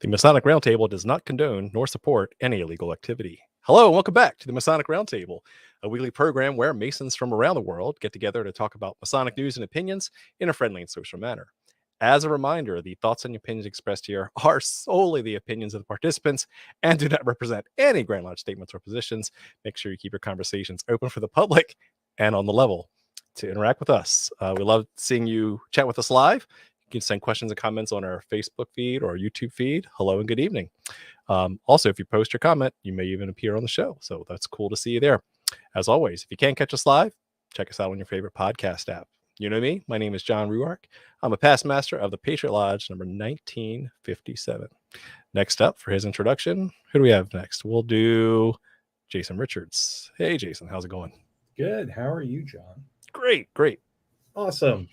The Masonic Roundtable does not condone nor support any illegal activity. Hello, and welcome back to the Masonic Roundtable, a weekly program where Masons from around the world get together to talk about Masonic news and opinions in a friendly and social manner. As a reminder, the thoughts and opinions expressed here are solely the opinions of the participants and do not represent any Grand Lodge statements or positions. Make sure you keep your conversations open for the public and on the level. To interact with us, we love seeing you chat with us live. You can send questions and comments on our Facebook feed or YouTube feed. Hello and good evening. Also, if you post your comment, you may even appear on the show. So that's cool to see you there. As always, if you can't catch us live, check us out on your favorite podcast app. You know me. My name is John Ruark. I'm a past master of the Patriot Lodge number 1957. Next up for his introduction, who do we have next? We'll do Jason Richards. Hey, Jason, how's it going? Good. How are you, John? Great. Awesome.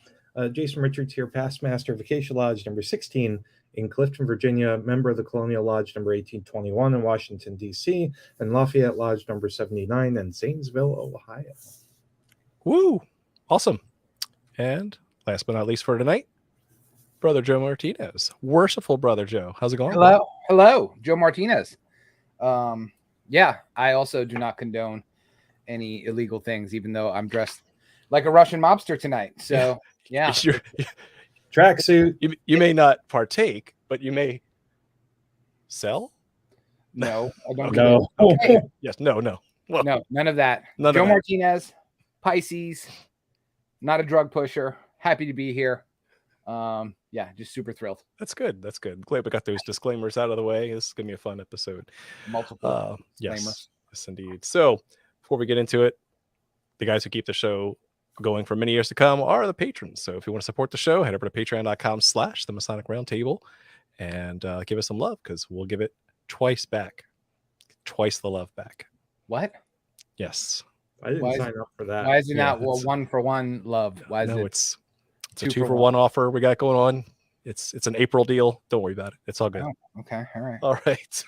Jason Richards here, past master of Acacia Lodge number 16 in Clifton, Virginia, member of the Colonial Lodge number 1821 in Washington, D.C., and Lafayette Lodge number 79 in Zanesville, Ohio. Woo! Awesome. And last but not least for tonight, Brother Joe Martinez. Worshipful Brother Joe. How's it going? Hello, Joe Martinez. Yeah, I also do not condone any illegal things, even though I'm dressed like a Russian mobster tonight. So, yeah. Tracksuit. You may not partake, but you may sell? No, I don't. No. Okay. Yes, no. Well, no, none of that. None Joe of that. Martinez, Pisces, not a drug pusher. Happy to be here. Yeah, just super thrilled. That's good. Glad we got those disclaimers out of the way. This is going to be a fun episode. Multiple yes, indeed. So before we get into it, the guys who keep the show going for many years to come are the patrons. So if you want to support the show, head over to patreon.com/the Masonic Roundtable and give us some love, because we'll give it twice back. Twice the love back. What? Yes. I didn't sign up for that. Why is it not one for one love? Why is it's a 2-for-1 offer we got going on. It's an April deal. Don't worry about it. It's all good. Oh, okay. All right. All right.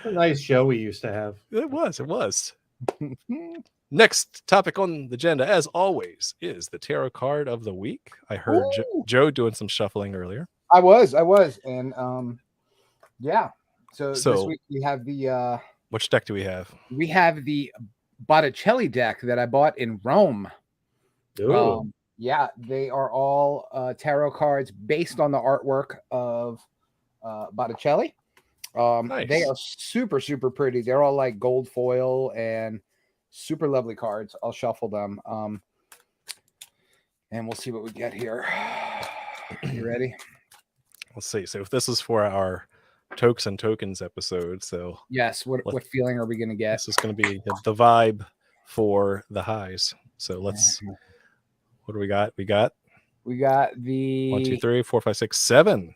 A nice show we used to have. It was. Next topic on the agenda, as always, is the tarot card of the week. I heard Joe doing some shuffling earlier. I was, and yeah. So this week we have the. Which deck do we have? We have the Botticelli deck that I bought in Rome. Yeah, they are all tarot cards based on the artwork of Botticelli. Nice. They are super, super pretty. They're all like gold foil and super lovely cards. I'll shuffle them. And we'll see what we get here. You ready? Let's see. So if this is for our Tokes and Tokens episode, so yes, what feeling are we going to get? This is going to be the vibe for the highs. So let's. What do we got? We got the 1, 2, 3, 4, 5, 6, 7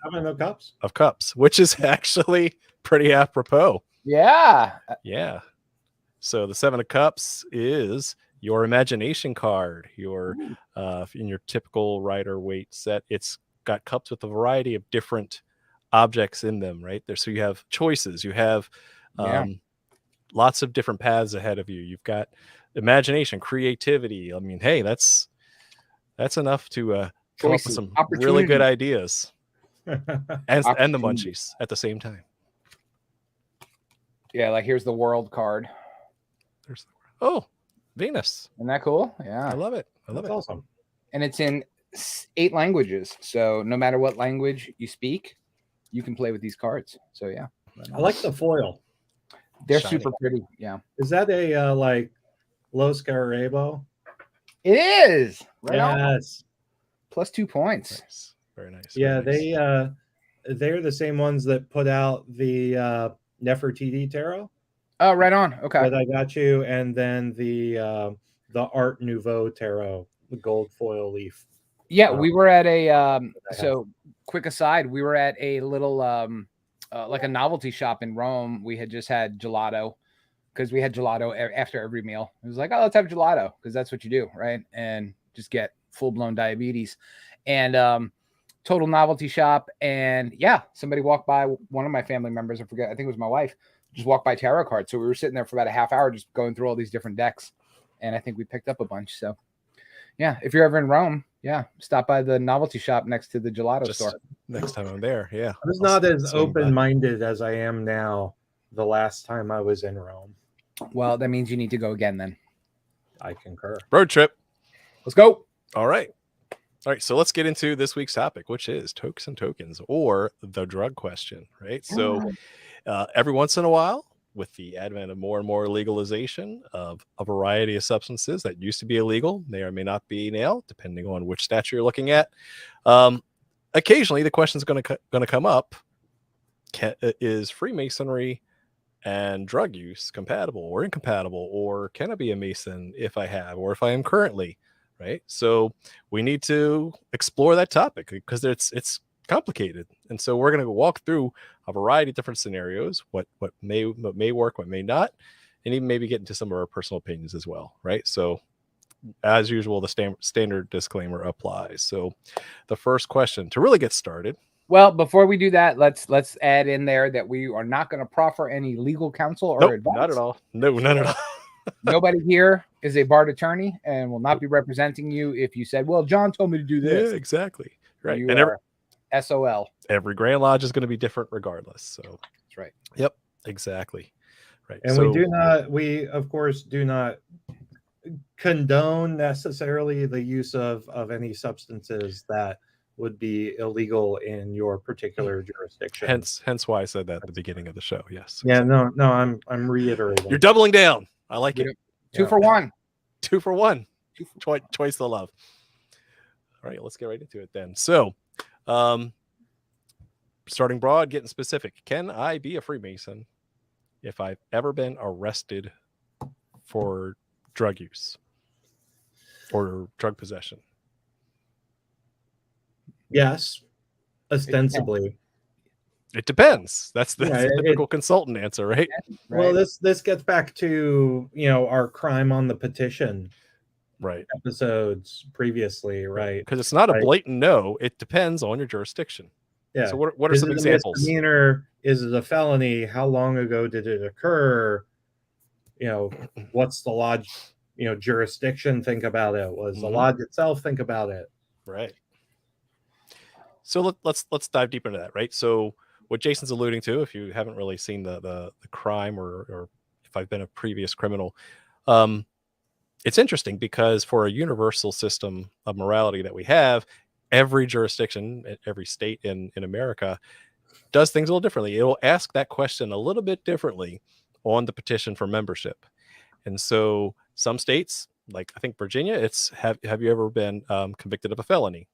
of cups, which is actually pretty apropos. Yeah. So the 7 of Cups is your imagination card. Your in your typical Rider-Waite set, it's got cups with a variety of different objects in them, right there. So you have choices. You have lots of different paths ahead of you. You've got imagination, creativity. I mean, hey, that's enough to come up with some really good ideas, and the munchies at the same time. Yeah, like here's the World card. Venus. Isn't that cool? Yeah, I love it. That's awesome. And it's in 8 languages, so no matter what language you speak, you can play with these cards. So yeah, I like the foil. They're Shiny. super pretty. Yeah. Is that a like Los Scarabo? It is. Right Yes. On. +2 points. Nice. Very nice. Yeah, very nice. they're the same ones that put out the Nefertiti tarot. Oh, right on. Okay. That I got you, and then the Art Nouveau tarot, the gold foil leaf. Yeah, we were at a so quick aside, we were at a little like a novelty shop in Rome. We had just had gelato because we had gelato after every meal. It was like, oh, let's have gelato because that's what you do, right? And just get full-blown diabetes. And total novelty shop. And yeah, somebody walked by, one of my family members, I forget, I think it was my wife, just walked by tarot cards. So we were sitting there for about a half hour just going through all these different decks. And I think we picked up a bunch. So yeah, if you're ever in Rome, Yeah, stop by the novelty shop next to the gelato Just store. next time I'm there. Yeah. I was I'll not as swing by. open-minded as I am now the last time I was in Rome. Well, that means you need to go again then. I concur. Road trip. Let's go. All right. All right. So let's get into this week's topic, which is Tokes and Tokens, or the drug question, right? So every once in a while, with the advent of more and more legalization of a variety of substances that used to be illegal, may or may not be now, depending on which statute you're looking at. Occasionally, the question is going to come up: is Freemasonry and drug use compatible or incompatible, or can I be a Mason if I have, or if I am currently, right? So we need to explore that topic because it's complicated, and so we're going to walk through a variety of different scenarios, what may work, what may not, and even maybe get into some of our personal opinions as well, right? So as usual, the standard disclaimer applies. So the first question to really get started. Well, before we do that, let's add in there that we are not going to proffer any legal counsel or advice. Not at all. No, none at all. Nobody here is a barred attorney and will not be representing you if you said, well, John told me to do this. Yeah, exactly. Right. You And are SOL. every Grand Lodge is going to be different regardless. So That's right. Yep, exactly. Right. And we of course do not condone necessarily the use of any substances that would be illegal in your particular jurisdiction. Hence why I said that at the beginning of the show. Yes. Yeah, exactly. No, I'm reiterating. You're doubling down. I like it. 2 for 1. 2 for 1. Twice the love. All right, let's get right into it then. So, starting broad, getting specific. Can I be a Freemason if I've ever been arrested for drug use or drug possession? Yes, ostensibly. It depends. That's the typical consultant answer, right? Well, this gets back to our crime on the petition, right? Episodes previously, right? Because it's not a blatant no. It depends on your jurisdiction. Yeah. So what are some examples? Misdemeanor? Is it a felony? How long ago did it occur? What's the lodge? Jurisdiction. Think about it. Was the lodge itself? Think about it. Right. So let's dive deep into that, right? So what Jason's alluding to, if you haven't really seen the crime or if I've been a previous criminal, it's interesting because for a universal system of morality that we have, every jurisdiction, every state in America does things a little differently. It will ask that question a little bit differently on the petition for membership. And so some states, like I think Virginia, it's have you ever been convicted of a felony?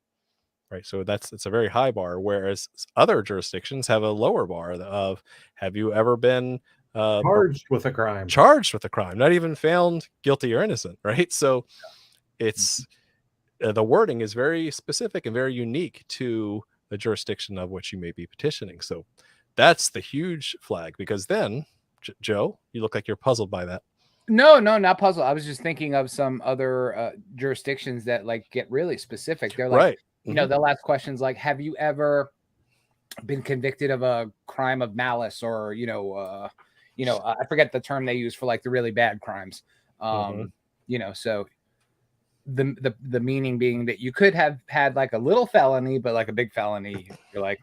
Right. So it's a very high bar, whereas other jurisdictions have a lower bar of have you ever been charged with a crime, not even found guilty or innocent. Right. So it's the wording is very specific and very unique to the jurisdiction of which you may be petitioning. So that's the huge flag, because then, Joe, you look like you're puzzled by that. No, not puzzled. I was just thinking of some other jurisdictions that get really specific. They're like, right. They'll ask questions like, have you ever been convicted of a crime of malice, or, I forget the term they use for the really bad crimes. So the meaning being that you could have had a little felony, but a big felony, you're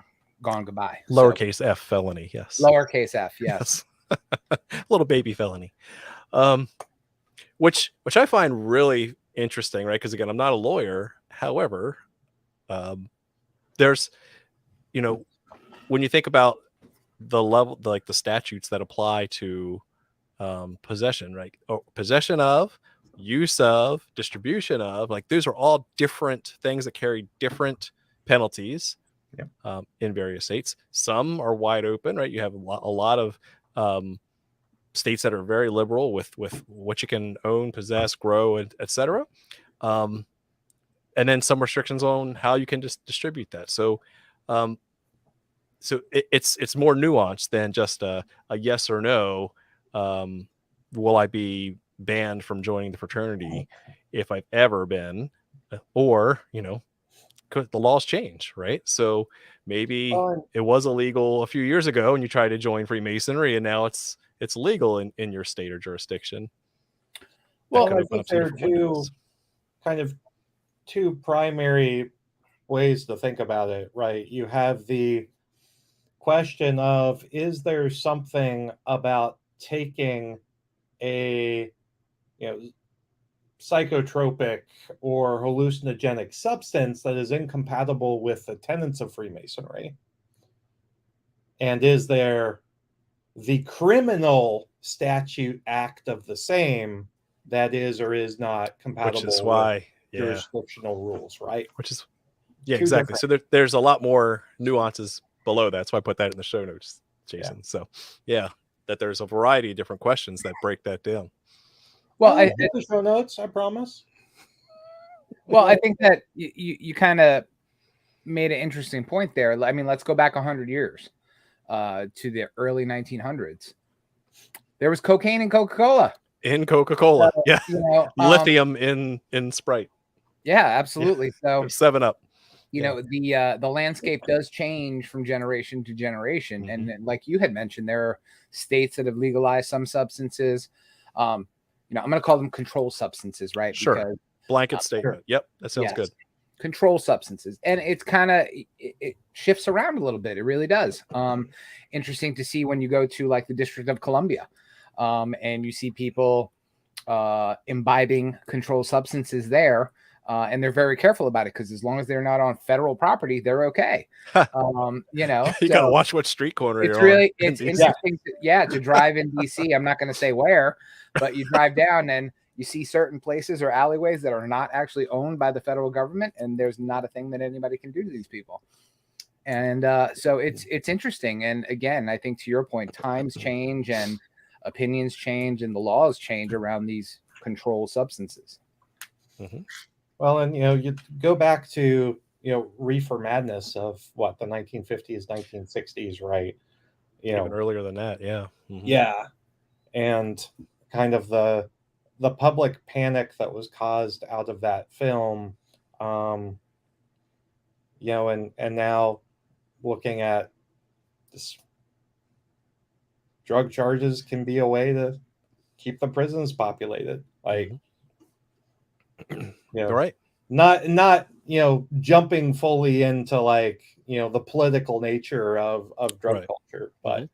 gone goodbye. Lowercase f felony. Yes. Lowercase f. Yes. Little baby felony. Which I find really interesting, right? Because again, I'm not a lawyer. However, there's, when you think about the level, the statutes that apply to possession, right? Or possession of, use of, distribution of, those are all different things that carry different penalties in various states. Some are wide open, right? You have a lot of states that are very liberal with what you can own, possess, grow, and etc. And then some restrictions on how you can just distribute that. So, it's more nuanced than just a yes or no. Will I be banned from joining the fraternity if I've ever been, or could the laws change, right? So maybe it was illegal a few years ago, and you tried to join Freemasonry, and now it's legal in your state or jurisdiction. Well, I think there are two kind of two primary ways to think about it, right? You have the question of, is there something about taking a psychotropic or hallucinogenic substance that is incompatible with the tenets of Freemasonry? And is there the criminal statute act of the same that is or is not compatible Which is why, with jurisdictional rules, right? Which is, Two exactly. So there's a lot more nuances below that. So I put that in the show notes, Jason. Yeah. So that there's a variety of different questions that break that down. Well, I put the show notes, I promise. Well, I think that you kind of made an interesting point there. I mean, let's go back 100 years to the early 1900s. There was cocaine in Coca-Cola. In Coca-Cola, yeah. Lithium in Sprite. Yeah, absolutely. So 7-Up. You know, the landscape does change from generation to generation, Mm-hmm. and like you had mentioned, there are states that have legalized some substances. I'm going to call them controlled substances, right? Sure. Because, blanket statement. Sure. Yep, that sounds good. Controlled substances, and it's kind of it shifts around a little bit. It really does. Interesting to see when you go to like the District of Columbia, and you see people imbibing controlled substances there. And they're very careful about it because as long as they're not on federal property, they're okay. You gotta watch what street corner it's you're really, on. It's interesting to drive in DC. I'm not going to say where, but you drive down and you see certain places or alleyways that are not actually owned by the federal government, and there's not a thing that anybody can do to these people. And so it's interesting. And again, I think to your point, times change and opinions change and the laws change around these controlled substances. Mm-hmm. Well, and you go back to reefer madness of what, the 1950s, 1960s, right? Even earlier than that, yeah. Mm-hmm. Yeah, and kind of the public panic that was caused out of that film, and now looking at this, drug charges can be a way to keep the prisons populated, like. Right. Not jumping fully into like the political nature of drug culture, but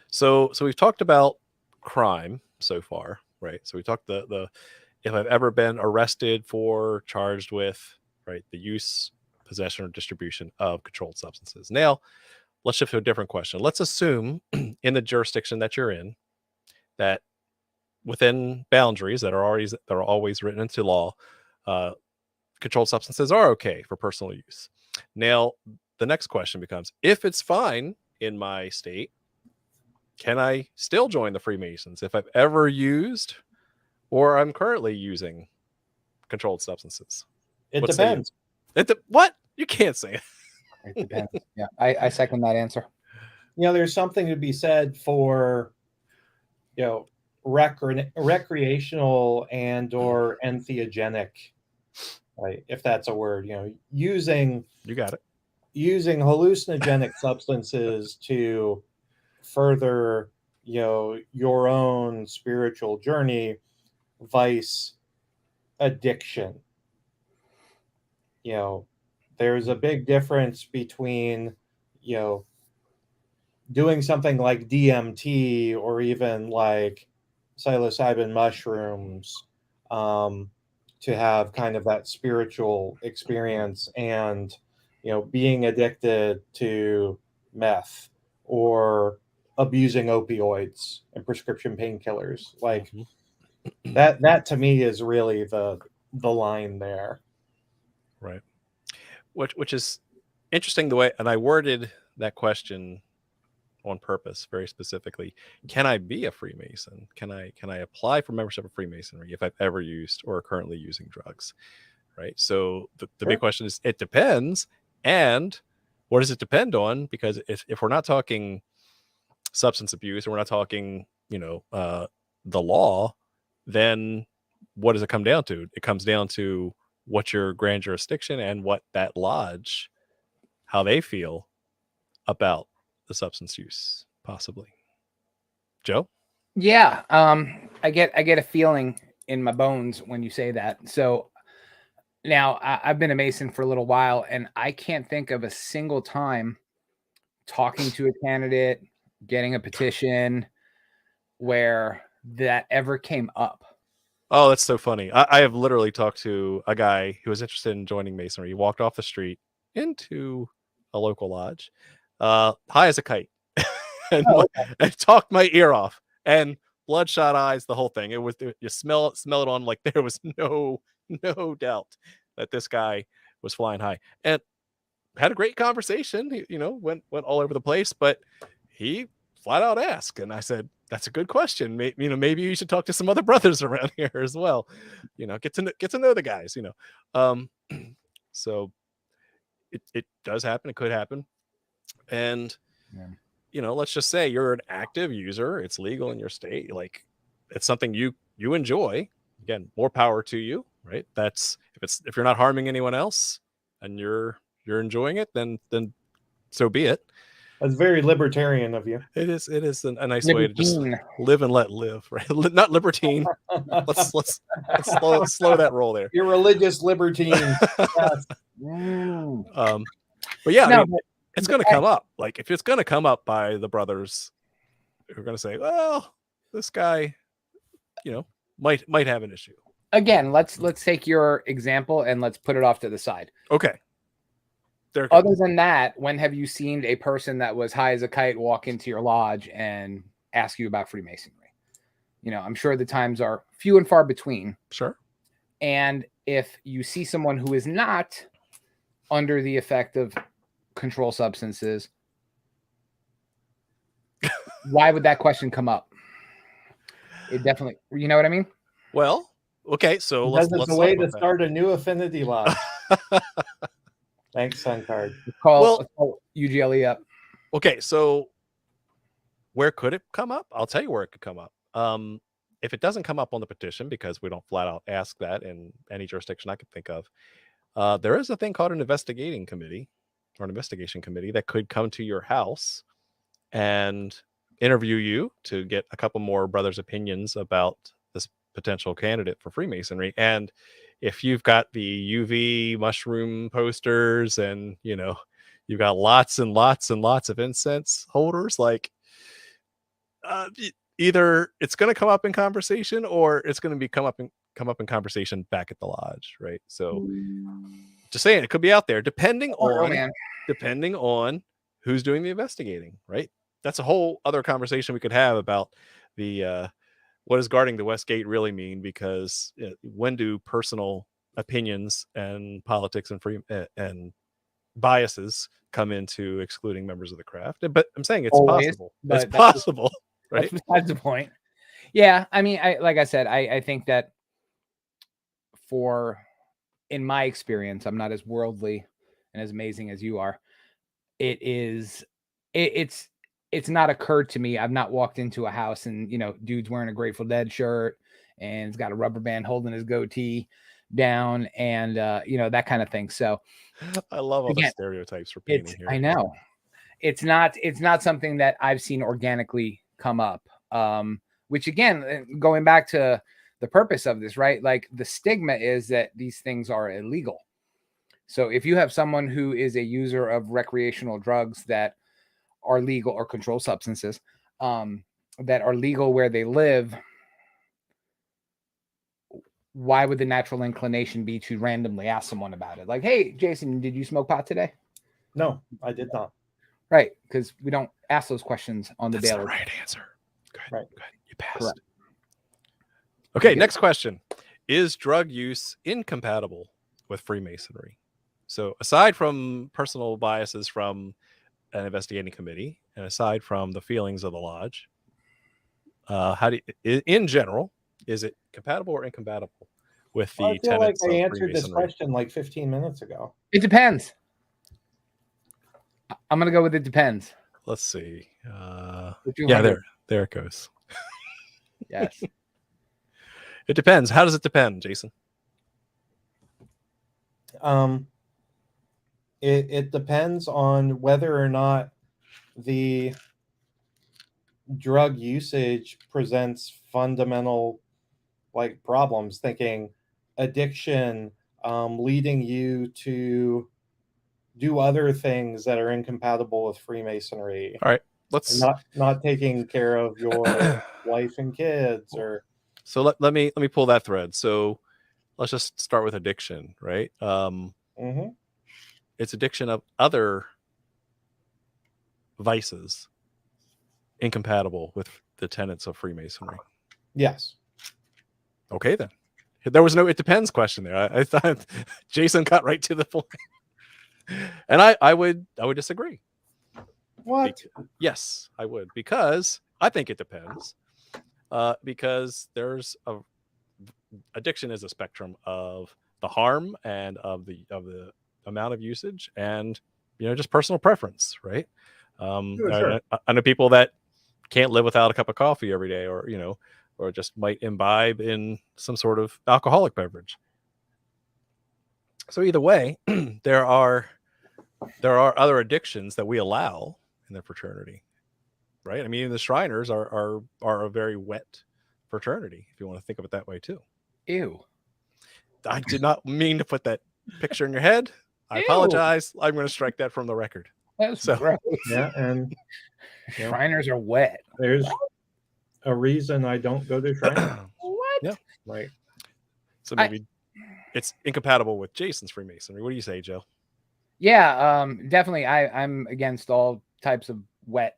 So we've talked about crime so far, right? So we talked the if I've ever been arrested for, charged with, right, the use, possession, or distribution of controlled substances. Now let's shift to a different question. Let's assume in the jurisdiction that you're in, that within boundaries that are always written into law, controlled substances are okay for personal use. Now, the next question becomes, if it's fine in my state, can I still join the Freemasons if I've ever used or I'm currently using controlled substances? It depends. What? You can't say it. It depends. Yeah, I second that answer. There's something to be said for, recreational and or entheogenic, right, if that's a word, using hallucinogenic substances to further your own spiritual journey, vice addiction. There's a big difference between doing something like DMT or even like psilocybin mushrooms to have kind of that spiritual experience, and being addicted to meth or abusing opioids and prescription painkillers. Like that to me is really the line there, right? Which is interesting, the way, and I worded that question on purpose very specifically. Can I be a Freemason? Can I apply for membership of Freemasonry if I've ever used or are currently using drugs? Right. So the big question is, it depends. And what does it depend on? Because if we're not talking substance abuse and we're not talking, the law, then what does it come down to? It comes down to what your grand jurisdiction and what that lodge, how they feel about the substance use, possibly. Joe? Yeah, I get a feeling in my bones when you say that. So now I've been a Mason for a little while, and I can't think of a single time talking to a candidate, getting a petition where that ever came up. Oh, that's so funny. I have literally talked to a guy who was interested in joining Masonry. He walked off the street into a local lodge, high as a kite, and, and talked my ear off, and bloodshot eyes, the whole thing. It was, you smell it on, like there was no doubt that this guy was flying high, and had a great conversation. He, went all over the place, but he flat out asked, and I said, that's a good question. Maybe you should talk to some other brothers around here as well. Get to know the guys. So it does happen. It could happen, and let's just say you're an active user. It's legal in your state. Like, it's something you enjoy. Again, more power to you, right? That's if you're not harming anyone else and you're enjoying it, then so be it. That's very libertarian of you. It is a nice way to just live and let live, right? Not libertine. let's slow that roll there. You're religious libertine. Yes. But yeah, it's going to come up. Like, if it's going to come up by the brothers who are going to say, well, this guy, might have an issue. Again, let's take your example and let's put it off to the side. Okay. Other than that, when have you seen a person that was high as a kite walk into your lodge and ask you about Freemasonry? I'm sure the times are few and far between. Sure. And if you see someone who is not under the effect of controlled substances, why would that question come up? It definitely, you know what I mean? Well, okay, so let's the way to start a new affinity lodge. Thanks, Suncard. Call UGLE up. Okay, so where could it come up? I'll tell you where it could come up. If it doesn't come up on the petition, because we don't flat out ask that in any jurisdiction I could think of, there is a thing called an investigation committee that could come to your house and interview you to get a couple more brothers' opinions about this potential candidate for Freemasonry. And if you've got the UV mushroom posters and you've got lots and lots and lots of incense holders, like either it's going to come up in conversation or it's going to come up in conversation back at the lodge, right? So just saying, it could be out there depending on who's doing the investigating, right? That's a whole other conversation we could have about the what does guarding the West Gate really mean? Because when do personal opinions and politics and biases come into excluding members of the craft? But I'm saying it's possible. It's possible, right? That's besides the point. Yeah, I mean, like I said, I think that in my experience, I'm not as worldly and as amazing as you are. It's not occurred to me. I've not walked into a house and, dude's wearing a Grateful Dead shirt and he's got a rubber band holding his goatee down and, that kind of thing. So I love all the stereotypes for painting here. I know it's not something that I've seen organically come up. Which again, going back to the purpose of this, right? Like, the stigma is that these things are illegal. So if you have someone who is a user of recreational drugs that are legal, or controlled substances that are legal where they live, why would the natural inclination be to randomly ask someone about it? Like, hey, Jason, did you smoke pot today? No, I did not. Right, because we don't ask those questions on the daily. That's the right answer. Good. Right. Good. You passed. Correct. Okay, next question. Is drug use incompatible with Freemasonry? So aside from personal biases from an investigating committee, and aside from the feelings of the lodge, in general, is it compatible or incompatible with the tenets of Freemasonry? I feel like I answered this question like 15 minutes ago. It depends. I'm gonna go with it depends. Let's see. Yeah, there it goes. Yes. It depends. How does it depend, Jason? It depends on whether or not the drug usage presents fundamental like problems, thinking addiction leading you to do other things that are incompatible with Freemasonry. All right, let's not taking care of your wife and kids, or so let me pull that thread. So let's just start with addiction, right? It's addiction of other vices incompatible with the tenets of Freemasonry. yes. Okay, then. There was no "it depends" question there. I thought Jason got right to the point, and I would disagree. What? Yes, I would, because I think it depends. Because there's addiction is a spectrum of the harm and of the amount of usage, and just personal preference, right? Sure. I know people that can't live without a cup of coffee every day, or or just might imbibe in some sort of alcoholic beverage. So either way, there are other addictions that we allow in the fraternity, right? I mean, the Shriners are a very wet fraternity, if you want to think of it that way too. Ew. I did not mean to put that picture in your head. I apologize. I'm going to strike that from the record. That's So gross. Yeah, and Shriners are wet. there's a reason I don't go to Shriners. What? Yeah. Right. So maybe it's incompatible with Jason's Freemasonry. What do you say, Joe? Yeah, definitely. I'm against all types of wet.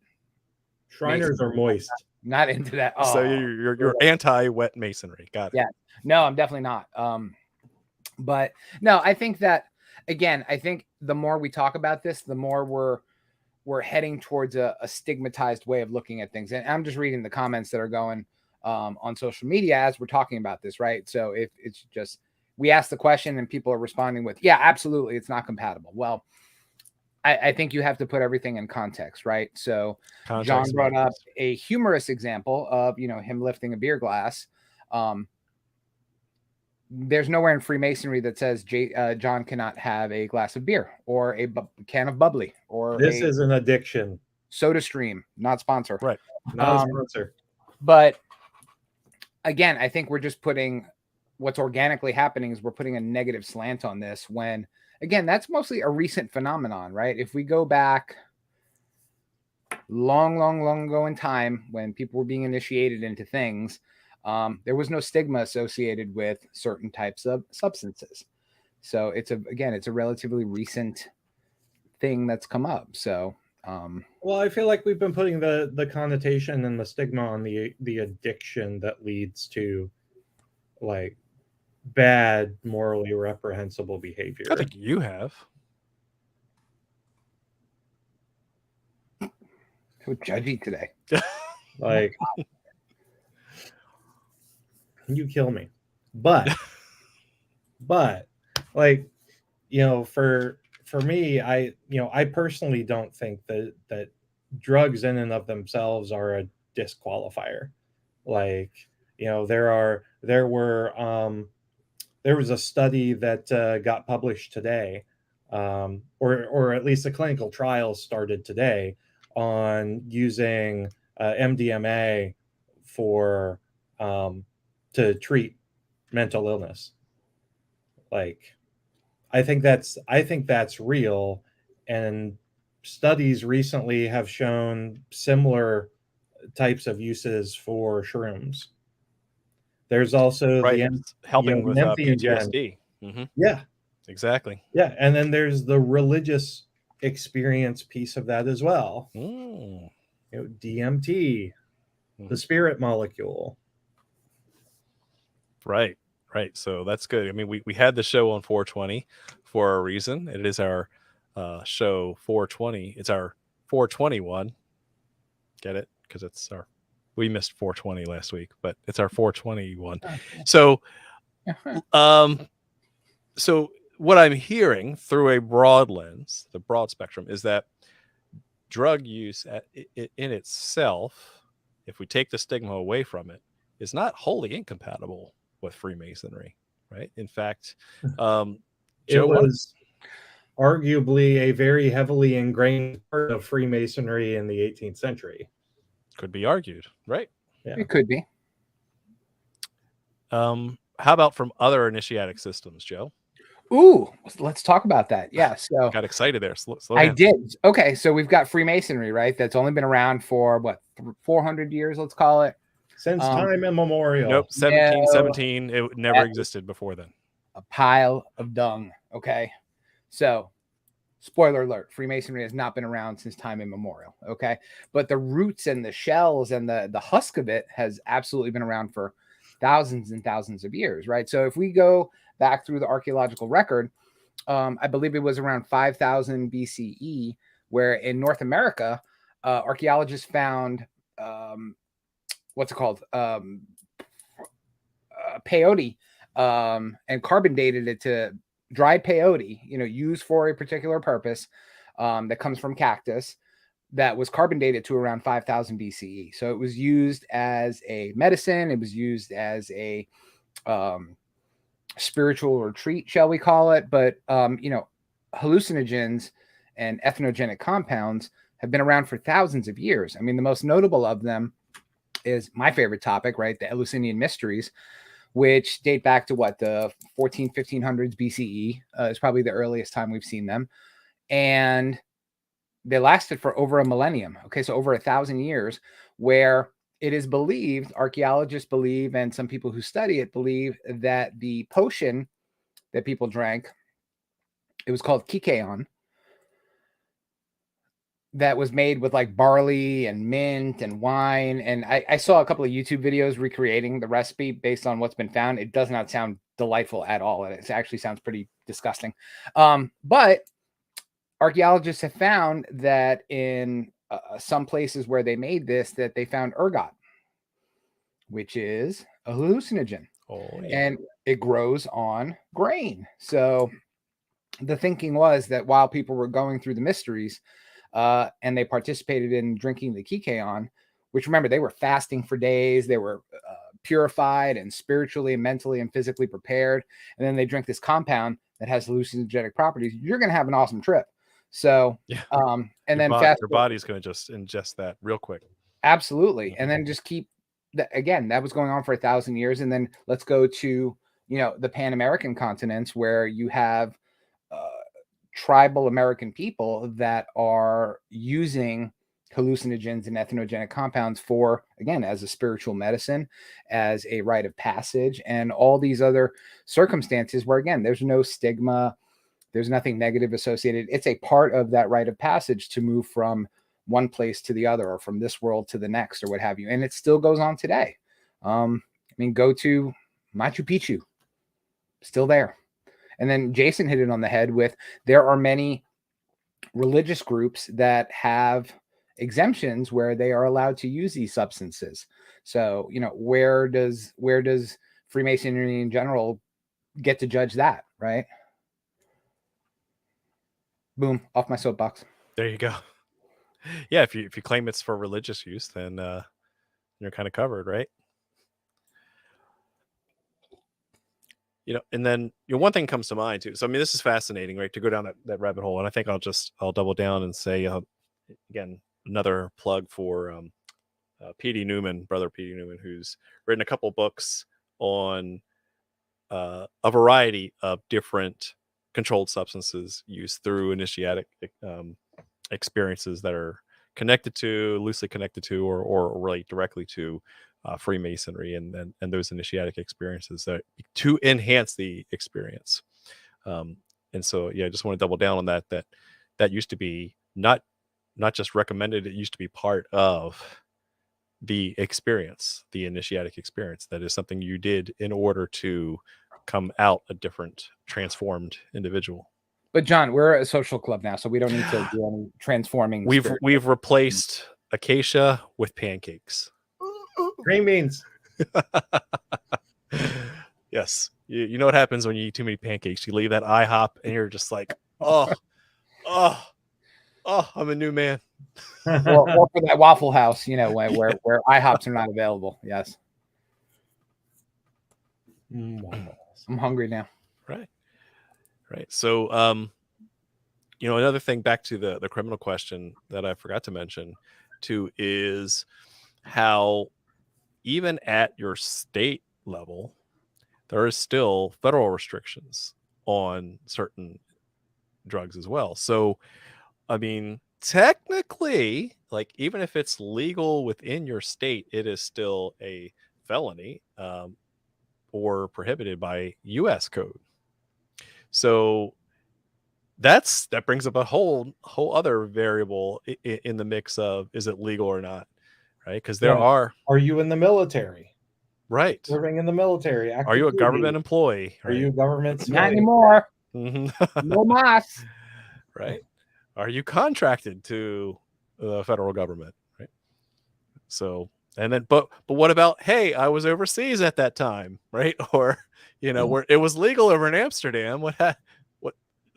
Shriners are moist. Not into that. So you're anti-wet masonry. Got it. Yeah. No, I'm definitely not. But no, I think that, again, I think the more we talk about this, the more we're heading towards a stigmatized way of looking at things. And I'm just reading the comments that are going on social media as we're talking about this, right? So if it's just, we ask the question and people are responding with, yeah, absolutely, it's not compatible. Well, I think you have to put everything in context, right? So John brought up a humorous example of, him lifting a beer glass. There's nowhere in Freemasonry that says John cannot have a glass of beer or a can of bubbly, or this is an addiction. Soda Stream, not sponsor. Right. Not a sponsor. But again, I think we're just putting, what's organically happening is we're putting a negative slant on this, when, again, that's mostly a recent phenomenon, right? If we go back long ago in time, when people were being initiated into things, there was no stigma associated with certain types of substances. So it's a relatively recent thing that's come up. So, well, I feel like we've been putting the connotation and the stigma on the addiction that leads to like bad, morally reprehensible behavior. I think you have. So judgy today. Like, you kill me. But like, for me, I personally don't think that drugs in and of themselves are a disqualifier. Like, there was a study that got published today, or at least the clinical trials started today, on using MDMA for to treat mental illness. Like, I think that's real, and studies recently have shown similar types of uses for shrooms. There's also helping with PTSD. Mm-hmm. Yeah, exactly. Yeah, and then there's the religious experience piece of that as well. DMT, the spirit molecule. Right. So that's good. I mean, we had the show on 420 for a reason. It is our show 420. It's our 421. Get it? Because we missed 420 last week, but it's our 421. So, so what I'm hearing through a broad lens, the broad spectrum, is that drug use in itself, if we take the stigma away from it, is not wholly incompatible with Freemasonry, right? In fact, it was arguably a very heavily ingrained part of Freemasonry in the 18th century. Could be argued, right? Yeah. It could be. How about from other initiatic systems, Joe? Ooh, let's talk about that. Yeah. So Got excited there. Slow I down. did. Okay. So we've got Freemasonry, right? That's only been around for what, 400 years, let's call it. Since time immemorial. Nope. No, 1717. It never that existed before then. a pile of dung. Okay. So, spoiler alert, Freemasonry has not been around since time immemorial. Okay. But the roots and the shells and the husk of it has absolutely been around for thousands and thousands of years, right? So if we go back through the archaeological record, I believe it was around 5000 BCE, where in North America, archaeologists found what's it called? Peyote, and carbon dated it to dried peyote, used for a particular purpose, that comes from cactus, that was carbon dated to around 5000 BCE. So it was used as a medicine. It was used as a spiritual retreat, shall we call it? But, hallucinogens and ethnogenic compounds have been around for thousands of years. I mean, the most notable of them is my favorite topic, right? The Eleusinian mysteries, which date back to what, the 1500s BCE is probably the earliest time we've seen them. And they lasted for over a millennium. Okay. So over 1,000 years, where it is believed, archaeologists believe, and some people who study it believe, that the potion that people drank, it was called kikeon, that was made with like barley and mint and wine. And I saw a couple of YouTube videos recreating the recipe based on what's been found. It does not sound delightful at all. It actually sounds pretty disgusting. But archaeologists have found that in some places where they made this, that they found ergot, which is a hallucinogen. Oh, yeah. And it grows on grain. So the thinking was that while people were going through the mysteries, and they participated in drinking the kikeon, which, remember, they were fasting for days. They were purified and spiritually and mentally and physically prepared. And then they drink this compound that has hallucinogenic properties. You're going to have an awesome trip. So, Yeah. and your then your body's going to just ingest that real quick. Absolutely. And then just keep again, that was going on for 1,000 years. And then let's go to, the Pan American continents, where you have tribal American people that are using hallucinogens and ethnogenic compounds for, again, as a spiritual medicine, as a rite of passage, and all these other circumstances where, again, there's no stigma, there's nothing negative associated. It's a part of that rite of passage to move from one place to the other, or from this world to the next, or what have you. And it still goes on today. Go to Machu Picchu, still there. And then Jason hit it on the head with, there are many religious groups that have exemptions where they are allowed to use these substances. So, where does Freemasonry in general get to judge that, right? Boom, off my soapbox. There you go. Yeah, if you claim it's for religious use, then you're kind of covered, right? And then one thing comes to mind too. So I mean, this is fascinating, right? To go down that rabbit hole, and I think I'll double down and say again, another plug for P.D. Newman, brother P.D. Newman, who's written a couple books on a variety of different controlled substances used through initiatic experiences that are loosely connected to, or relate directly to Freemasonry and those initiatic experiences that to enhance the experience. And so, yeah, I just want to double down on that used to be not just recommended, it used to be part of the experience, the initiatic experience. That is something you did in order to come out a different, transformed individual. But John, we're a social club now, so we don't need to do any transforming. We've replaced acacia with pancakes. Green beans. Yes. You know what happens when you eat too many pancakes? You leave that IHOP and you're just like, oh, I'm a new man. or for that Waffle House, where IHOPs are not available. Yes. I'm hungry now. Right. So, another thing, back to the criminal question that I forgot to mention too, is how even at your state level, there is still federal restrictions on certain drugs as well. So, I mean, technically, like, even if it's legal within your state, it is still a felony, or prohibited by U.S. code. So that brings up a whole other variable in the mix of, is it legal or not, right? Because there are you in the military? Right. Serving in the military. Are you a government employee? Are you a government Not civilian? anymore. Mm-hmm. No mas. Right. Are you contracted to the federal government? Right. So, and then, but what about, hey, I was overseas at that time, right? Or, where it was legal over in Amsterdam. What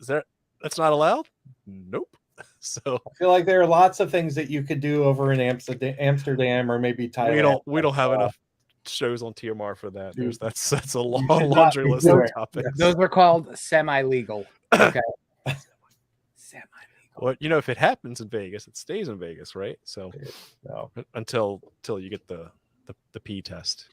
is there? That's not allowed? Nope. So I feel like there are lots of things that you could do over in Amsterdam or maybe Thailand. we don't have enough shows on TMR for that. That's a long should not laundry be list of doing. topics. Those are called semi-legal. Okay. Semi-legal. Well, if it happens in Vegas, it stays in Vegas, right? So No. until you get the P test.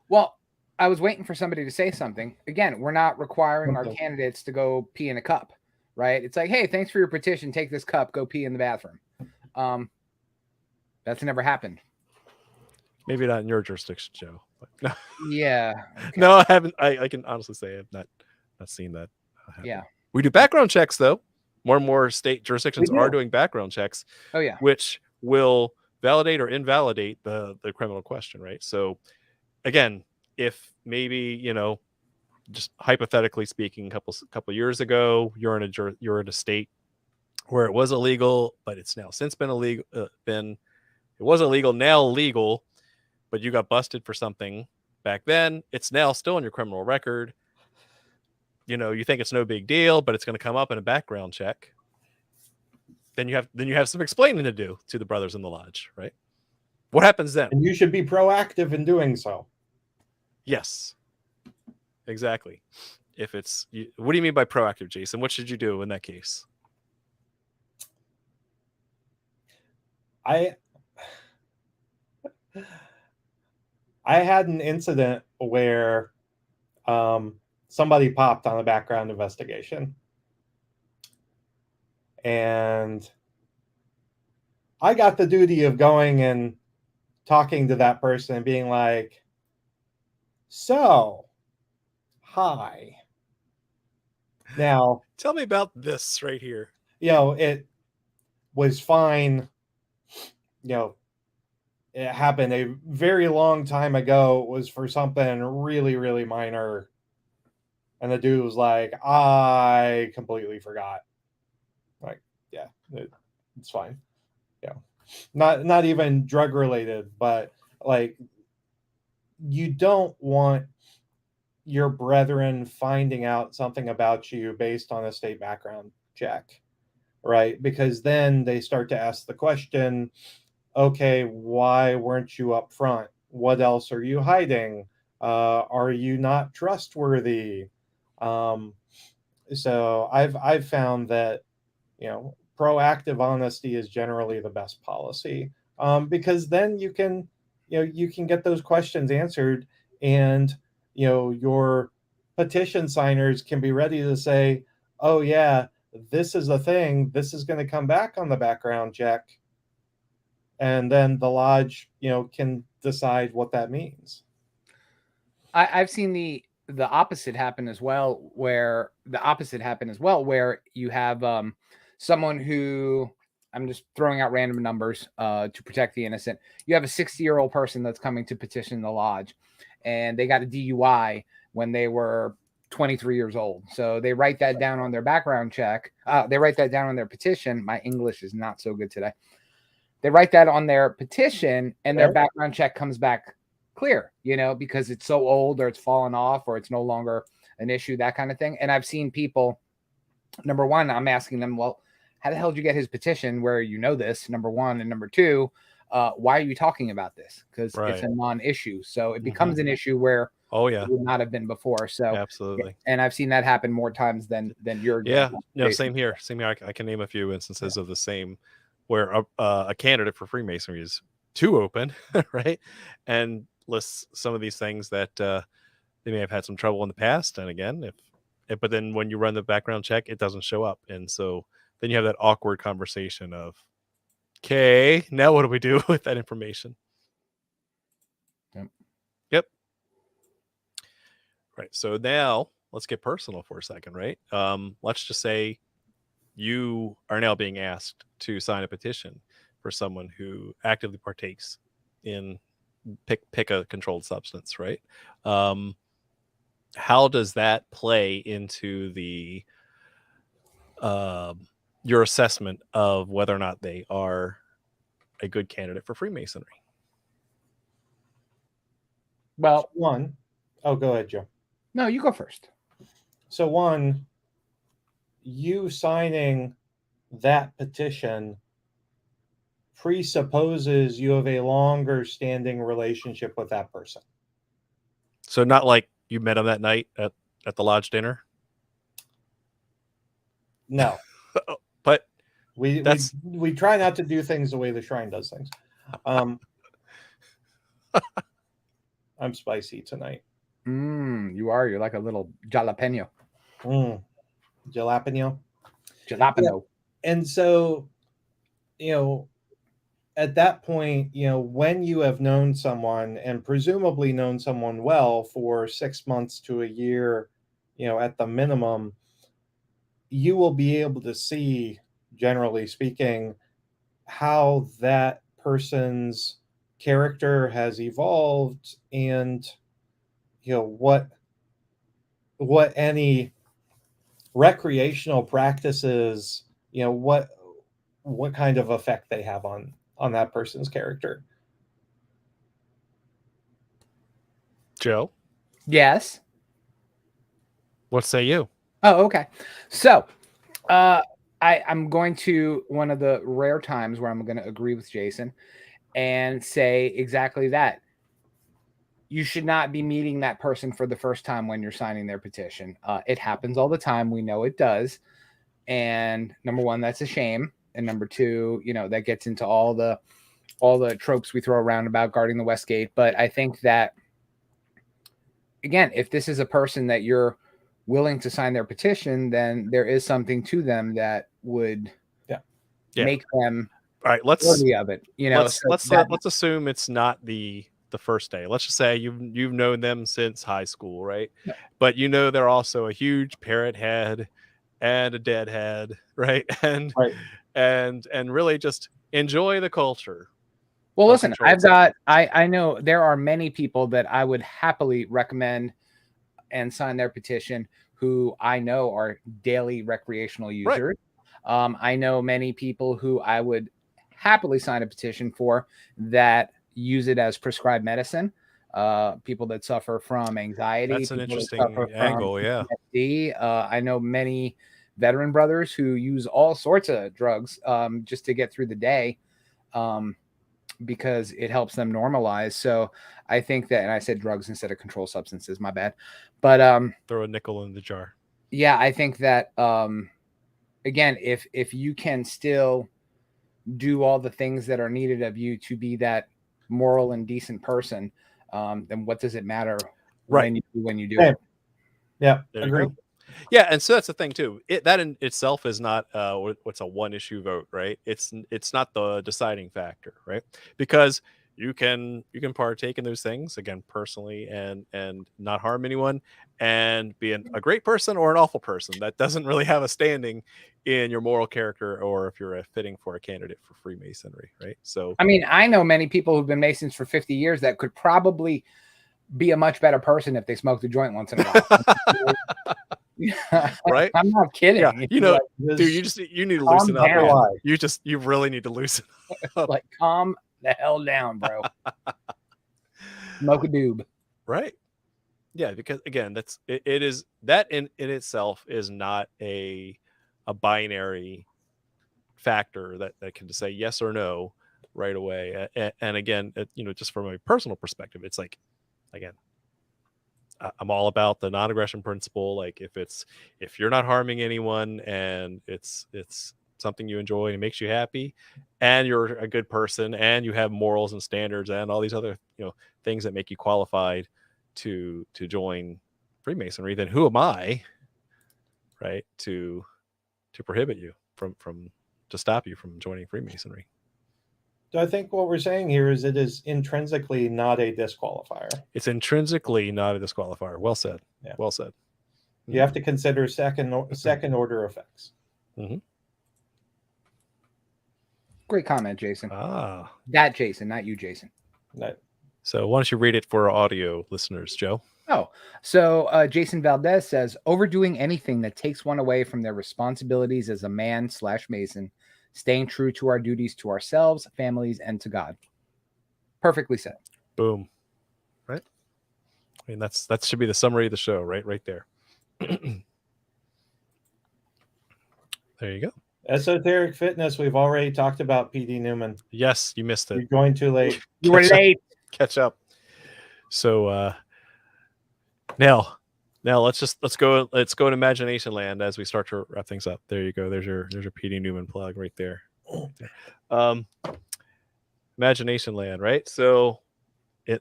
Well, I was waiting for somebody to say something. Again, we're not requiring our candidates to go pee in a cup, right? It's like, hey, thanks for your petition. Take this cup, go pee in the bathroom. That's never happened. Maybe not in your jurisdiction, Joe. But no. Yeah. Okay. No, I haven't. I can honestly say I've not seen that happen. Yeah. We do background checks, though. More and more state jurisdictions are doing background checks. Oh, yeah. Which will validate or invalidate the criminal question, right? So, again, if maybe, just hypothetically speaking, a couple years ago, you're in a state where it was illegal, but it's now since been illegal. It was illegal, now legal, but you got busted for something back then. It's now still on your criminal record. You think it's no big deal, but it's going to come up in a background check. Then you have some explaining to do to the brothers in the lodge, right? What happens then? And you should be proactive in doing so. Yes, exactly. What do you mean by proactive, Jason? What should you do in that case? I had an incident where somebody popped on a background investigation. And I got the duty of going and talking to that person and being like, so, hi. Now, tell me about this right here. It was fine. It happened a very long time ago. It was for something really, really minor. And the dude was like, I completely forgot. Like, yeah, it's fine. Not even drug related, but like, you don't want your brethren finding out something about you based on a state background check, right? Because then they start to ask the question, okay, why weren't you up front? What else are you hiding? Are you not trustworthy? So I've found that, proactive honesty is generally the best policy, because then you can get those questions answered, and your petition signers can be ready to say, oh yeah, this is a thing, this is going to come back on the background check, and then the lodge can decide what that means. I've seen the opposite happen as well, where you have someone who, I'm just throwing out random numbers to protect the innocent. You have a 60-year-old person that's coming to petition the lodge, and they got a DUI when they were 23 years old. So they write that down on their background check. They write that down on their petition. My English is not so good today. They write that on their petition, and their background check comes back clear, because it's so old, or it's fallen off, or it's no longer an issue, that kind of thing. And I've seen people, number one, I'm asking them, well, how the hell did you get his petition where this, number one, and number two, why are you talking about this? Because it's a non-issue. So it becomes an issue where it would not have been before. So absolutely. And I've seen that happen more times than your same here. I can name a few instances of the same, where a candidate for Freemasonry is too open, right? And lists some of these things that they may have had some trouble in the past. And again, but then when you run the background check, it doesn't show up. And so then you have that awkward conversation of, okay, now what do we do with that information? Yep. Right. So now let's get personal for a second, right? Let's just say you are now being asked to sign a petition for someone who actively partakes in pick a controlled substance, right? How does that play into the your assessment of whether or not they are a good candidate for Freemasonry? Well, one, oh, go ahead, Joe. No, you go first. So one, you signing that petition presupposes you have a longer standing relationship with that person. So not like you met him that night at the lodge dinner? No. But we try not to do things the way the shrine does things. I'm spicy tonight. You are. You're like a little jalapeno. Jalapeno. Yeah. And so, at that point, when you have known someone and presumably known someone well for 6 months to a year, at the minimum, you will be able to see, generally speaking, how that person's character has evolved and what any recreational practices, what kind of effect they have on that person's character. Joe? Yes. What say you? Oh, okay. So I'm going to one of the rare times where I'm going to agree with Jason and say exactly that. You should not be meeting that person for the first time when you're signing their petition. It happens all the time. We know it does. And number one, that's a shame. And number two, that gets into all the tropes we throw around about guarding the West Gate. But I think that, again, if this is a person that you're willing to sign their petition, then there is something to them that would make them worthy of it. Let's assume it's not the first day. Let's just say you've known them since high school, right? Yeah. But they're also a huge parrot head and a deadhead, right? And really just enjoy the culture. Well, listen, I know there are many people that I would happily recommend and sign their petition who I know are daily recreational users. Right. I know many people who I would happily sign a petition for that use it as prescribed medicine. People that suffer from anxiety. That's an interesting angle, yeah. I know many veteran brothers who use all sorts of drugs just to get through the day because it helps them normalize. So I think that, and I said drugs instead of controlled substances, my bad. But throw a nickel in the jar. Yeah, I think that again, if you can still do all the things that are needed of you to be that moral and decent person, then what does it matter when you do it? Yeah, agree. Yeah, and so that's the thing too. That in itself is not what's a one issue vote, right? It's not the deciding factor, right? Because you can partake in those things again personally and not harm anyone and be a great person or an awful person. That doesn't really have a standing in your moral character or if you're fitting for a candidate for Freemasonry, right? So I mean, I know many people who've been Masons for 50 years that could probably be a much better person if they smoked a joint once in a while. Right? I'm not kidding. Yeah. Dude, you need to loosen up. You really need to loosen up. Like, calm the hell down, bro. Smoke a doob. Right. Yeah, because again, it is that in itself is not a binary factor that can say yes or no right away. And again, just from a personal perspective, it's like, again, I'm all about the non-aggression principle. Like if you're not harming anyone and it's something you enjoy and it makes you happy, and you're a good person, and you have morals and standards and all these other, things that make you qualified to join Freemasonry, then who am I, right, to prohibit you from to stop you from joining Freemasonry? So I think what we're saying here is it is intrinsically not a disqualifier. It's intrinsically not a disqualifier. Well said. Yeah. Well said. You have to consider second order effects. Mm-hmm. Great comment, Jason. Ah, that Jason, not you, Jason. That, so why don't you read it for our audio listeners, Joe? Oh, so Jason Valdez says, overdoing anything that takes one away from their responsibilities as a man/Mason, staying true to our duties to ourselves, families, and to God. Perfectly said. Boom. Right? I mean, that should be the summary of the show, right there. There you go. esoteric fitness, we've already talked about PD Newman. Yes, you missed it. You're going too late. You were late. Catch up. So now let's go in imagination land as we start to wrap things up. There you go. There's your PD Newman plug right there. Imagination land, right? So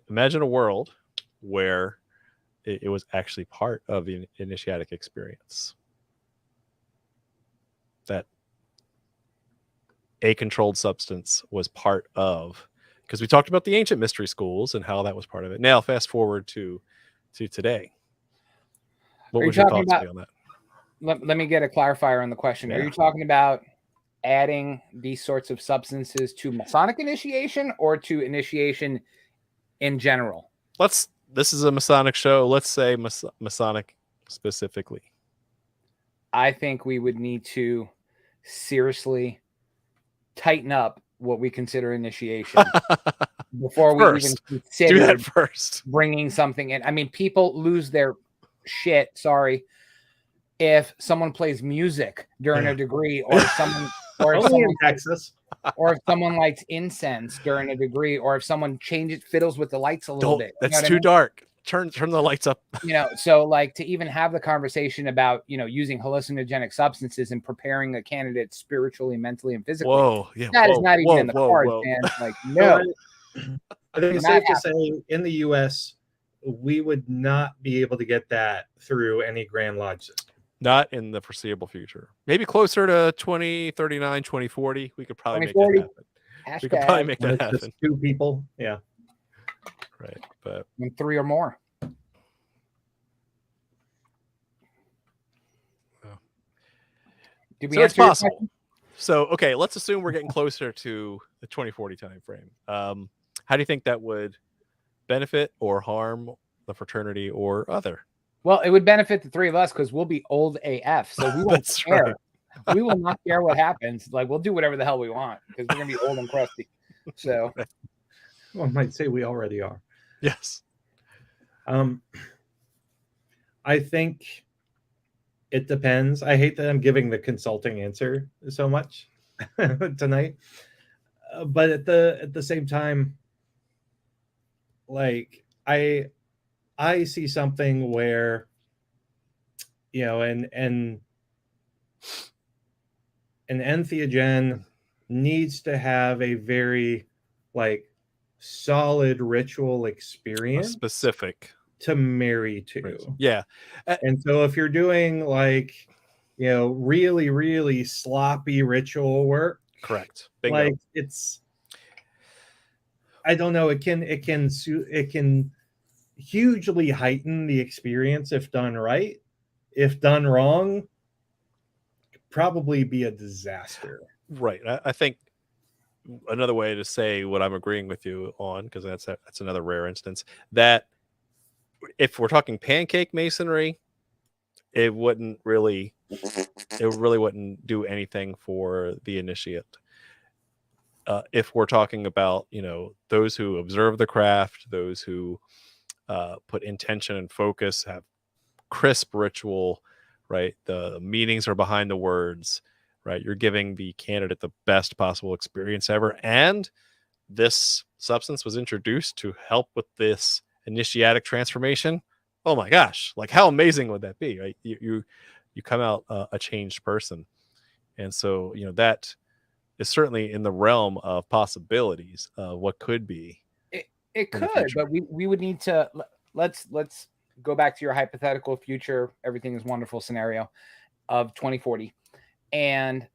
imagine a world where it was actually part of the initiatic experience. That a controlled substance was part of, because we talked about the ancient mystery schools and how that was part of it. Now, fast forward to today. What would your thoughts be on that? Let me get a clarifier on the question. Yeah. Are you talking about adding these sorts of substances to Masonic initiation or to initiation in general? This is a Masonic show. Let's say Masonic specifically. I think we would need to seriously tighten up what we consider initiation before we even consider do that first. Bringing something in. I mean, people lose their shit. Sorry, if someone plays music during a degree, or someone, or if someone, in Texas, or if someone lights incense during a degree, or if someone fiddles with the lights a little bit. That's too dark. Turn the lights up. So like to even have the conversation about, using hallucinogenic substances and preparing a candidate spiritually, mentally, and physically. Whoa, yeah. That is not even in the cards, man. Like, no. I think it's safe to say in the U.S., we would not be able to get that through any Grand Lodge system. Not in the foreseeable future. Maybe closer to 2039, 2040. We could probably make that happen. Hashtag. We could probably make that happen. Just 2 people. Yeah. Right. But and 3 or more. Did we so it's possible. So, okay, let's assume we're getting closer to the 2040 time frame. How do you think that would benefit or harm the fraternity or other? Well, it would benefit the 3 of us because we'll be old AF. So we won't care. Right. We will not care what happens. Like, we'll do whatever the hell we want because we're going to be old and crusty. So one might say we already are. Yes. I think it depends. I hate that I'm giving the consulting answer so much tonight, but at the same time, like I see something where, an entheogen needs to have a very solid ritual experience, specific to marry to. Right. Yeah. And so if you're doing really, really sloppy ritual work, correct. Bingo. It's, I don't know, it can hugely heighten the experience if done right. If done wrong, probably be a disaster. Right. I think another way to say what I'm agreeing with you on, because that's another rare instance, that if we're talking pancake masonry, it really wouldn't do anything for the initiate. If we're talking about, those who observe the craft, those who put intention and focus, have crisp ritual, right? The meanings are behind the words, right? You're giving the candidate the best possible experience ever. And this substance was introduced to help with this initiatic transformation. Oh my gosh, how amazing would that be, right? You come out a changed person. And so, that is certainly in the realm of possibilities of what could be. It could, but we would need to let's go back to your hypothetical future, everything is wonderful scenario of 2040. And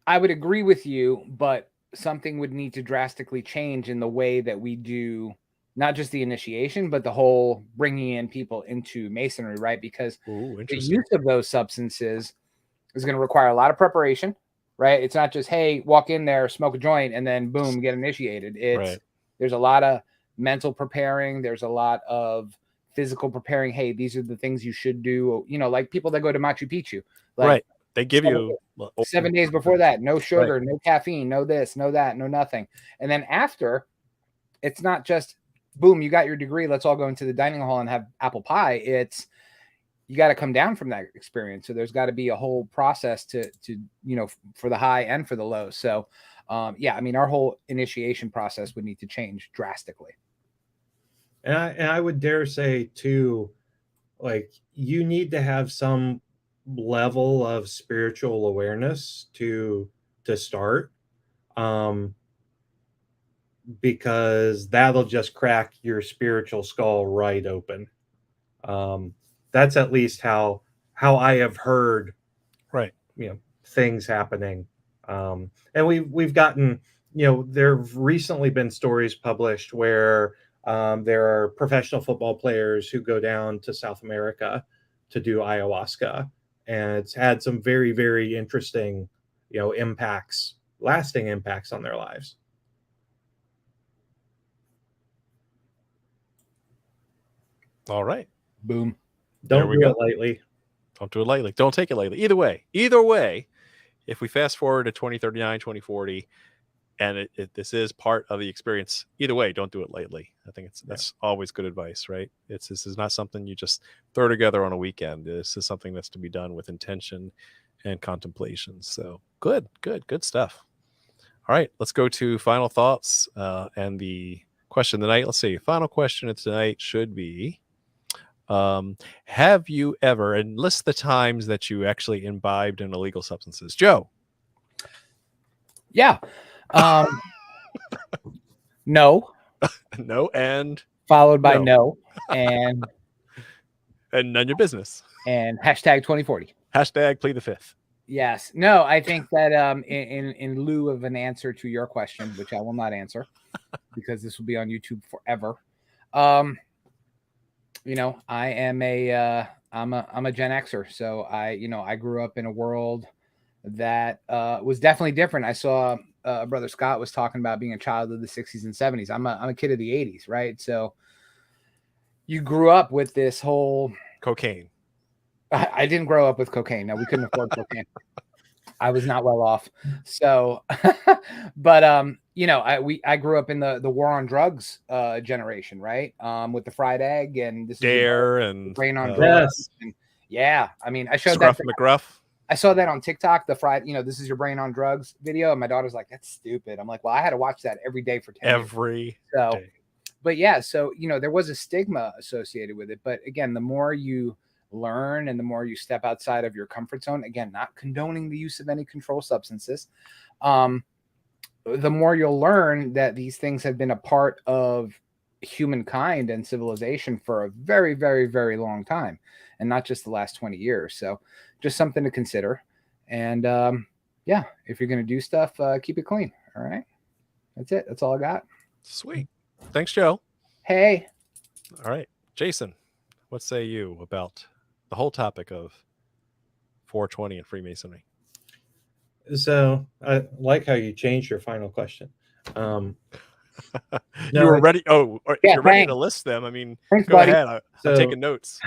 I would agree with you, but something would need to drastically change in the way that we do not just the initiation, but the whole bringing in people into Masonry, right? Because the use of those substances is going to require a lot of preparation, right? It's not just, hey, walk in there, smoke a joint, and then boom, get initiated. There's a lot of mental preparing. There's a lot of physical preparing. Hey, these are the things you should do. Like people that go to Machu Picchu. Right. They give you 7 days before that, no sugar, no caffeine, no this, no that, no nothing. And then after, it's not just, boom, you got your degree, let's all go into the dining hall and have apple pie. It's, you got to come down from that experience. So there's got to be a whole process to for the high and for the low. So our whole initiation process would need to change drastically. And I would dare say too, like, you need to have some level of spiritual awareness to start, because that'll just crack your spiritual skull right open. That's at least how I have heard, things happening. And we've gotten, there have recently been stories published where there are professional football players who go down to South America to do ayahuasca, and it's had some very, very interesting, impacts, lasting impacts on their lives. All right. Boom. Don't do it lightly. Don't do it lightly. Don't take it lightly. Either way, if we fast forward to 2039, 2040, and this is part of the experience, either way, don't do it lightly. I think that's always good advice, right? This is not something you just throw together on a weekend. This is something that's to be done with intention and contemplation. So good stuff. All right, let's go to final thoughts and the question tonight. Let's see. Final question tonight should be, have you ever, and list the times that you actually imbibed in illegal substances? Joe. Yeah. No. No, and followed by no, and none your business. And hashtag 2040. Hashtag plead the fifth. Yes. No, I think that in lieu of an answer to your question, which I will not answer because this will be on YouTube forever. I am I'm a Gen Xer, so I grew up in a world that was definitely different. I saw Brother Scott was talking about being a child of the 60s and 70s. I'm a kid of the 80s, right? So you grew up with this whole cocaine. I didn't grow up with cocaine. No, we couldn't afford cocaine. I was not well off. So, but I grew up in the war on drugs generation, right? With the fried egg and this Dare and brain on drugs. And, I mean, I showed Scruff that. McGruff. I saw that on TikTok, the fried, this is your brain on drugs video. And my daughter's like, that's stupid. I'm like, well, I had to watch that every day for 10 years. Every day. But so, there was a stigma associated with it. But again, the more you learn and the more you step outside of your comfort zone, again, not condoning the use of any controlled substances, the more you'll learn that these things have been a part of humankind and civilization for a very, very, very long time, and not just the last 20 years. So just something to consider. And if you're going to do stuff, keep it clean. All right. That's it. That's all I got. Sweet. Thanks, Joe. Hey. All right. Jason, what say you about the whole topic of 420 and Freemasonry? So I like how you changed your final question. You were ready. Oh, you're ready to list them. I mean, thanks, go buddy. ahead. I'm taking notes.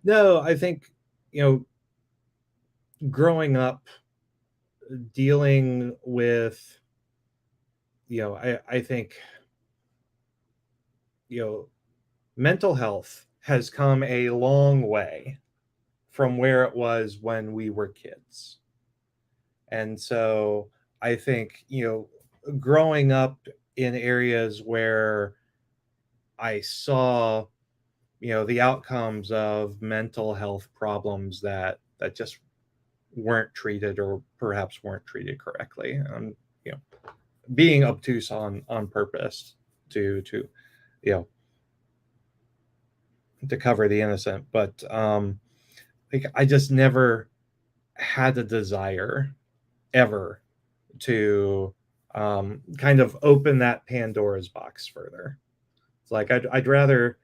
No, I think, growing up, dealing with, I think, mental health has come a long way from where it was when we were kids. And so I think, growing up in areas where I saw, the outcomes of mental health problems that just weren't treated, or perhaps weren't treated correctly. Being obtuse on purpose to cover the innocent. But I just never had a desire ever to kind of open that Pandora's box further. It's like I'd rather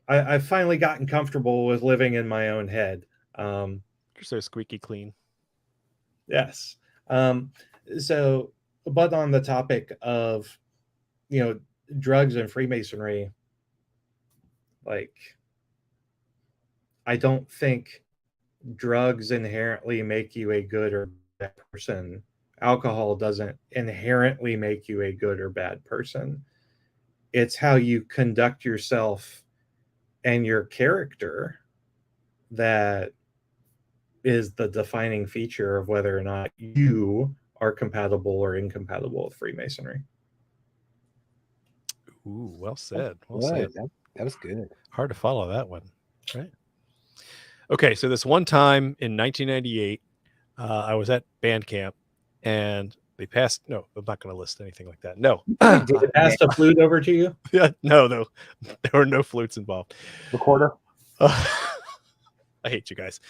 I've finally gotten comfortable with living in my own head. You're so squeaky clean. Yes. So, but on the topic of, drugs and Freemasonry, I don't think drugs inherently make you a good or bad person. Alcohol doesn't inherently make you a good or bad person. It's how you conduct yourself and your character that is the defining feature of whether or not you are compatible or incompatible with Freemasonry. Ooh, well said. Well Good. said. That was good. Hard to follow that one, right? Okay, so this one time in 1998, I was at band camp, and they passed. No, I'm not going to list anything like that. No, Did they pass the flute over to you? Yeah, no, there were no flutes involved. Recorder. I hate you guys.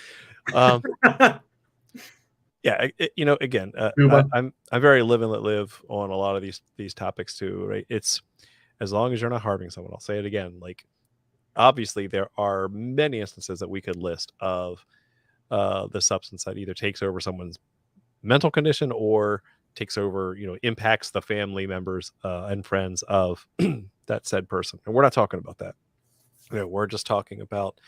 Yeah, again, I'm very live and let live on a lot of these topics too, right? It's as long as you're not harming someone. I'll say it again. Obviously, there are many instances that we could list of the substance that either takes over someone's mental condition or takes over, impacts the family members and friends of that said person. And we're not talking about that. We're just talking about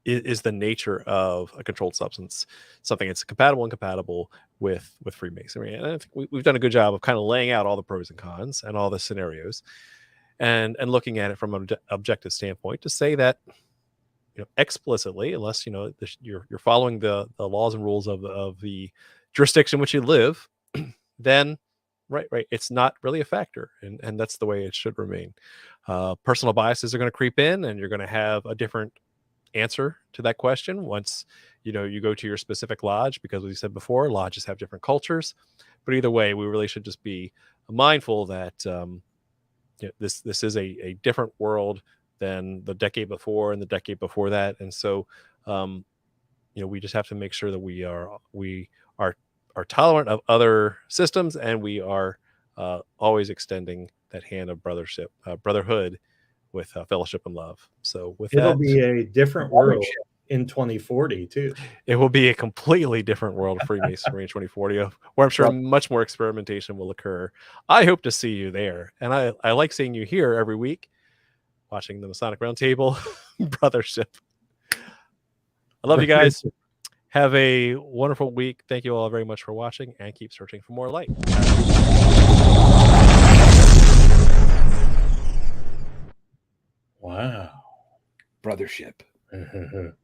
is the nature of a controlled substance something that's compatible and incompatible with Freemasonry. And I think we've done a good job of kind of laying out all the pros and cons and all the scenarios and looking at it from an objective standpoint to say that, explicitly, unless, you're following the laws and rules of the jurisdiction in which you live, then right, it's not really a factor. And that's the way it should remain. Personal biases are going to creep in, and you're going to have a different answer to that question once you go to your specific lodge, because as we said before, lodges have different cultures. But either way, we really should just be mindful that this is a different world than the decade before and the decade before that. And so we just have to make sure that we are tolerant of other systems, and we are always extending that hand of brotherhood with fellowship and love. So it'll be a different world in 2040 too. It will be a completely different world of Freemasonry in 2040, where I'm sure much more experimentation will occur. I hope to see you there, and I like seeing you here every week, watching the Masonic Roundtable Brothership. I love you guys. Have a wonderful week. Thank you all very much for watching, and keep searching for more light. Wow. Brothership.